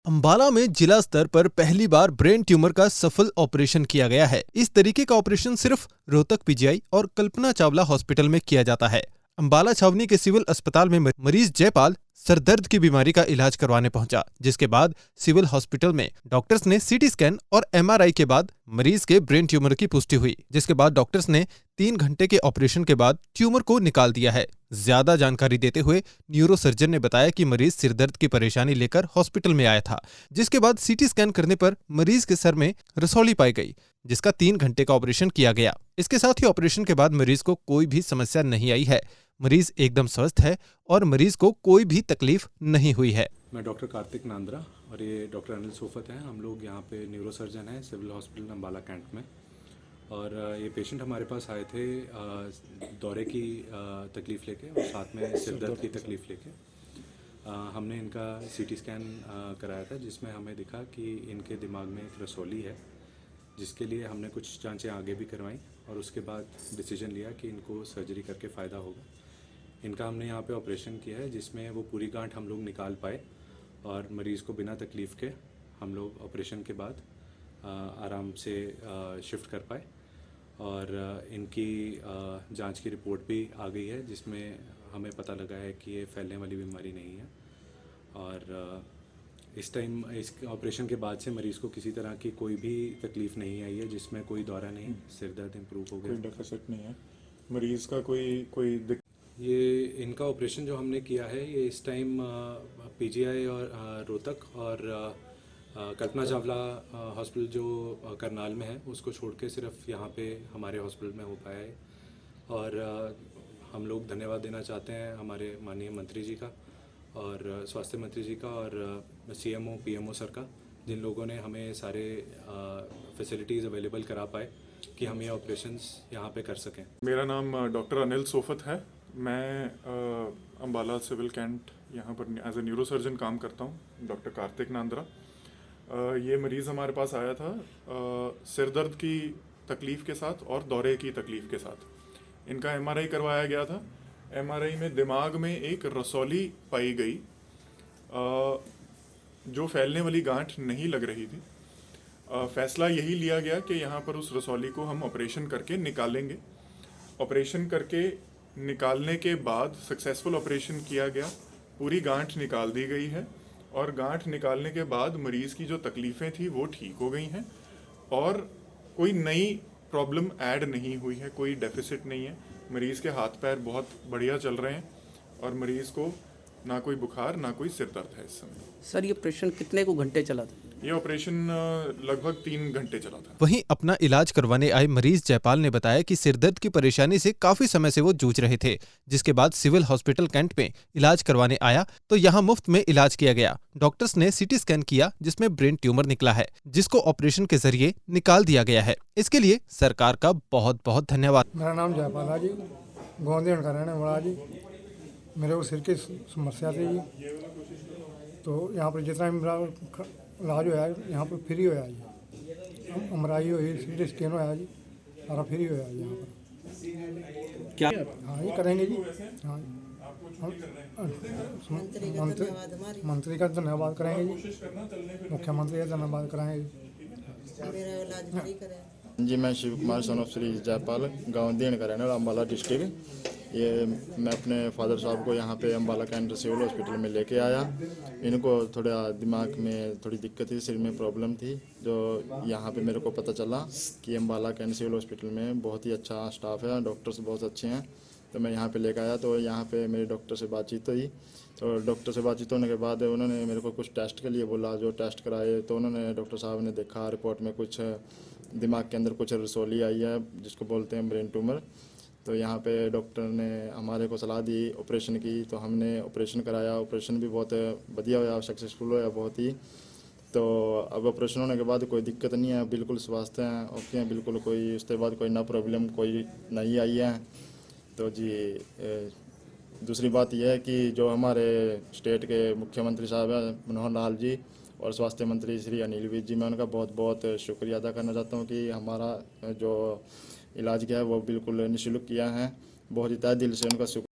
अंबाला में जिला स्तर पर पहली बार ब्रेन ट्यूमर का सफल ऑपरेशन किया गया है। इस तरीके का ऑपरेशन सिर्फ रोहतक पीजीआई और कल्पना चावला हॉस्पिटल में किया जाता है। अंबाला छावनी के सिविल अस्पताल में मरीज जयपाल सर दर्द की बीमारी का इलाज करवाने पहुंचा, जिसके बाद सिविल हॉस्पिटल में डॉक्टर्स ने सीटी स्कैन और एमआरआई के बाद मरीज के ब्रेन ट्यूमर की पुष्टि हुई, जिसके बाद डॉक्टर्स ने 3 घंटे के ऑपरेशन के बाद ट्यूमर को निकाल दिया है। ज्यादा जानकारी देते हुए न्यूरोसर्जन ने बताया कि मरीज सिर दर्द की परेशानी लेकर हॉस्पिटल में आया था, जिसके बाद सीटी स्कैन करने पर मरीज के सर में रसौली पाई गई, जिसका 3 घंटे का ऑपरेशन किया गया। इसके साथ ही ऑपरेशन के बाद मरीज को कोई भी समस्या नहीं आई है। मरीज एकदम स्वस्थ है और मरीज को कोई भी तकलीफ नहीं हुई है। मैं डॉक्टर कार्तिक नांद्रा और ये डॉक्टर अनिल सोफत हैं। हम लोग यहाँ पे न्यूरोसर्जन हैं सिविल हॉस्पिटल अंबाला कैंट में। और ये पेशेंट हमारे पास आए थे दौरे की तकलीफ़ लेके और साथ में सिर दर्द की तकलीफ़ लेके। हमने इनका सीटी स्कैन कराया था, जिसमें हमें दिखा कि इनके दिमाग में एक रसौली है, जिसके लिए हमने कुछ जांचें आगे भी करवाई और उसके बाद डिसीजन लिया कि इनको सर्जरी करके फ़ायदा होगा। इनका हमने यहाँ पे ऑपरेशन किया है, जिसमें वो पूरी गांठ हम लोग निकाल पाए और मरीज़ को बिना तकलीफ़ के हम लोग ऑपरेशन के बाद आराम से शिफ्ट कर पाए। और इनकी जांच की रिपोर्ट भी आ गई है, जिसमें हमें पता लगा है कि ये फैलने वाली बीमारी नहीं है। और इस टाइम इस ऑपरेशन के बाद से मरीज़ को किसी तरह की कोई भी तकलीफ़ नहीं आई है, जिसमें कोई दौरा नहीं, सिर दर्द इम्प्रूव हो गया, कोई डेफिसिट नहीं है मरीज़ का, कोई ये इनका ऑपरेशन जो हमने किया है ये इस टाइम पीजीआई और रोहतक और कल्पना चावला हॉस्पिटल जो करनाल में है उसको छोड़ के सिर्फ यहाँ पे हमारे हॉस्पिटल में हो पाया है। और हम लोग धन्यवाद देना चाहते हैं हमारे माननीय मंत्री जी का और स्वास्थ्य मंत्री जी का और सीएमओ पीएमओ सर का, जिन लोगों ने हमें सारे फैसिलिटीज़ अवेलेबल करा पाए कि हम ये ऑपरेशंस यहाँ पे कर सकें। मेरा नाम डॉक्टर अनिल सोफत है। मैं अंबाला सिविल कैंट यहाँ पर एज ए न्यूरोसर्जन काम करता हूँ, डॉक्टर कार्तिक नांद्रा। ये मरीज़ हमारे पास आया था सिर दर्द की तकलीफ़ के साथ और दौरे की तकलीफ़ के साथ। इनका एमआरआई करवाया गया था। एमआरआई में दिमाग में एक रसौली पाई गई, जो फैलने वाली गांठ नहीं लग रही थी। फैसला यही लिया गया कि यहाँ पर उस रसौली को हम ऑपरेशन करके निकालेंगे। ऑपरेशन करके निकालने के बाद सक्सेसफुल ऑपरेशन किया गया, पूरी गांठ निकाल दी गई है और गांठ निकालने के बाद मरीज़ की जो तकलीफ़ें थी वो ठीक हो गई हैं और कोई नई प्रॉब्लम ऐड नहीं हुई है, कोई डेफिसिट नहीं है। मरीज़ के हाथ पैर बहुत बढ़िया चल रहे हैं और मरीज़ को ना कोई बुखार ना कोई सिर दर्द है इस समय। सर, ये ऑपरेशन कितने को घंटे चला था? ये ऑपरेशन लगभग 3 घंटे चला था। वहीं अपना इलाज करवाने आए मरीज जयपाल ने बताया कि सिर दर्द की परेशानी से काफी समय से वो जूझ रहे थे, जिसके बाद सिविल हॉस्पिटल कैंट में इलाज करवाने आया तो यहाँ मुफ्त में इलाज किया गया। डॉक्टर्स ने सीटी स्कैन किया, जिसमें ब्रेन ट्यूमर निकला है, जिसको ऑपरेशन के जरिए निकाल दिया गया है। इसके लिए सरकार का बहुत बहुत धन्यवाद। मेरा नाम जयपाल है जी, गोंदेड़ का रहने वाला जी। मेरे को सिर की समस्या थी जी, तो यहाँ पर जितना मेरा इलाज होया यहाँ पर फ्री होया जी। एमआरआई हुई, सीटी स्कैन होया जी, सारा फ्री होया जी यहाँ पर। क्या हाँ जी करेंगे जी। हाँ मंत्री का धन्यवाद करेंगे जी, मुख्यमंत्री का धन्यवाद कराएंगे जी। मैं शिव कुमार सन ऑफ श्री जयपाल, गाँव देन का रहने वाला, अम्बाला डिस्ट्रिक्ट। ये मैं अपने फादर साहब को यहाँ पे अम्बाला कैंट सिविल हॉस्पिटल में लेके आया। इनको थोड़ा दिमाग में थोड़ी दिक्कत थी, सिर में प्रॉब्लम थी, जो यहाँ पे मेरे को पता चला कि अम्बाला कैंट सिविल हॉस्पिटल में बहुत ही अच्छा स्टाफ है, डॉक्टर्स बहुत अच्छे हैं, तो मैं यहाँ पे लेकर आया। तो यहाँ पे मेरे डॉक्टर से बातचीत हुई, तो डॉक्टर से बातचीत होने के बाद उन्होंने मेरे को कुछ टेस्ट के लिए बोला। जो टेस्ट कराए तो उन्होंने, डॉक्टर साहब ने देखा रिपोर्ट में कुछ दिमाग के अंदर कुछ रसौली आई है, जिसको बोलते हैं ब्रेन ट्यूमर। तो यहाँ पे डॉक्टर ने हमारे को सलाह दी ऑपरेशन की, तो हमने ऑपरेशन कराया। ऑपरेशन भी बहुत बढ़िया हुआ, सक्सेसफुल हुआ बहुत ही। तो अब ऑपरेशन होने के बाद कोई दिक्कत नहीं है, बिल्कुल स्वास्थ्य हैं, ओके हैं बिल्कुल, कोई उसके बाद कोई ना प्रॉब्लम कोई नहीं आई है। तो जी दूसरी बात यह है कि जो हमारे स्टेट के मुख्यमंत्री साहब हैं मनोहर लाल जी और स्वास्थ्य मंत्री श्री अनिल विज जी, मैं उनका बहुत बहुत शुक्रिया अदा करना चाहता हूँ कि हमारा जो इलाज किया है वो बिल्कुल निःशुल्क किया है। बहुत ही तहे दिल से उनका शुक्रिया।